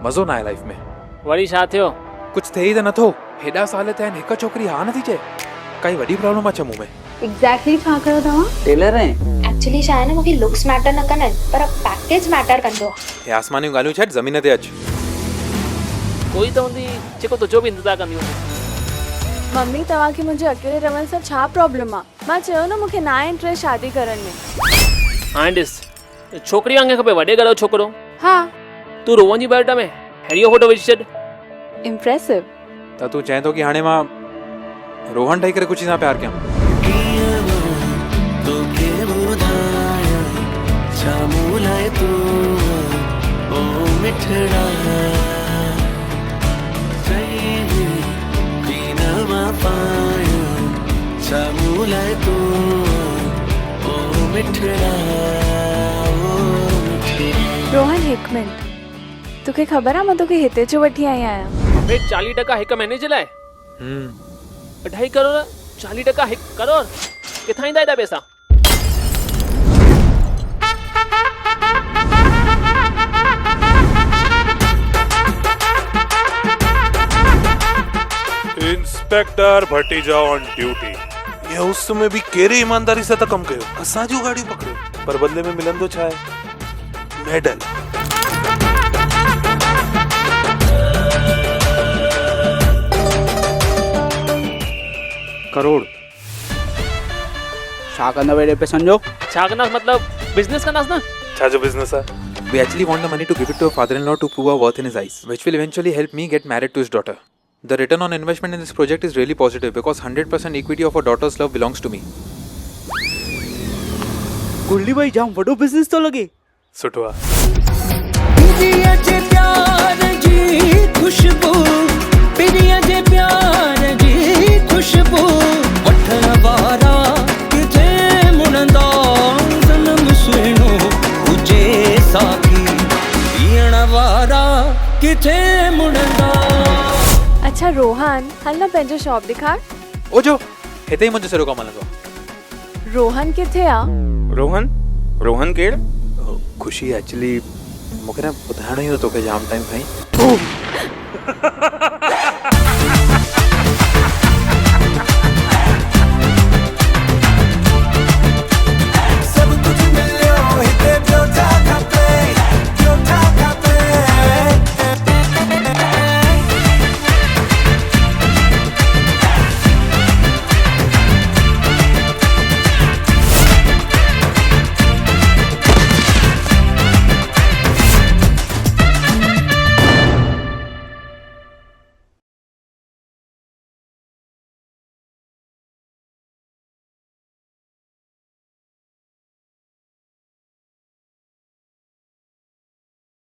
मज़ो ना आहे लाइफ में। वरी छा थियो? कुछ थे ही त नथो। हेॾा साल थिया आहिनि, हिकु छोकिरी हा नथी चए। काई वॾी प्रॉब्लम आहे छा मूं में? एग्जैक्टली छा कयो तव्हां? टेलर आहिनि। एक्चुअली छा आहे न, मूंखे लुक्स मैटर न कंदा आहिनि, पर पैकेज मैटर कंदो आहे। हे आसमानियूं ॻाल्हियूं छॾ, ज़मीन ते अच। कोई त हूंदी जेको तुंहिंजो बि इंतज़ारु कंदी हूंदी। मम्मी तव्हांखे मुंहिंजे अकेले रहण सां छा प्रॉब्लम आहे? मां चयो न मूंखे ना आहे इंट्रेस्ट शादी करण में। हाणे ॾिस, छोकिरी वांगुरु खपे वॾे घर जो छोकिरो। हा, तूं रोहन जी बायोडाटा में हैरीअ फोटो विझी छॾ। इम्प्रेसिव। त तूं चएं थो कि हाणे मां रोहन ठही करे कुझु सां प्यार कयां? रोहन हिकु मिंट, तोखे ख़बर आहे मां तोखे हिते छो वठी आई आहियां? भेट 40% हिकु महीने जे लाइ? 2.5 करोड़ 40% 1 करोड़ किथां ईंदा एॾा पैसा? Inspector Bhatija on duty. ये उस समय भी केरे ईमानदारी से त कम कयो, असां जो गाड़ी पकड़ियो, पर बदले में मिलंदो छा आहे? मेडल। करोड़ छा कंदा वेड़े पे संजो? छा कंदास मतलब बिजनेस कंदास ना? छा जो बिजनेस है? We actually want the money to give it to our father-in-law to prove our worth in his eyes, which will eventually help me get married to his daughter. The return on investment in this project is really positive because 100% equity of our daughter's love belongs to me. गुल्ली भाई जाम वडो business तो लगे। सुठो आ। खुशबू पिरिया जे प्यार जी खुशबू वठण वारा किथे मुनंदा जन्म सुहिणो हुजे साथी पीअण वारा किथे मुनंदा। अच्छा रोहन, हल न पंहिंजो शॉप ॾेखार। ओजो, हिते ई मुंहिंजो सॼो कमु हलंदो आहे। रोहन किथे आहे? रोहन? रोहन केड़? खुशी एक्चुअली मूंखे न ॿुधाइणो ई हो तोखे जाम टाइम खां ई।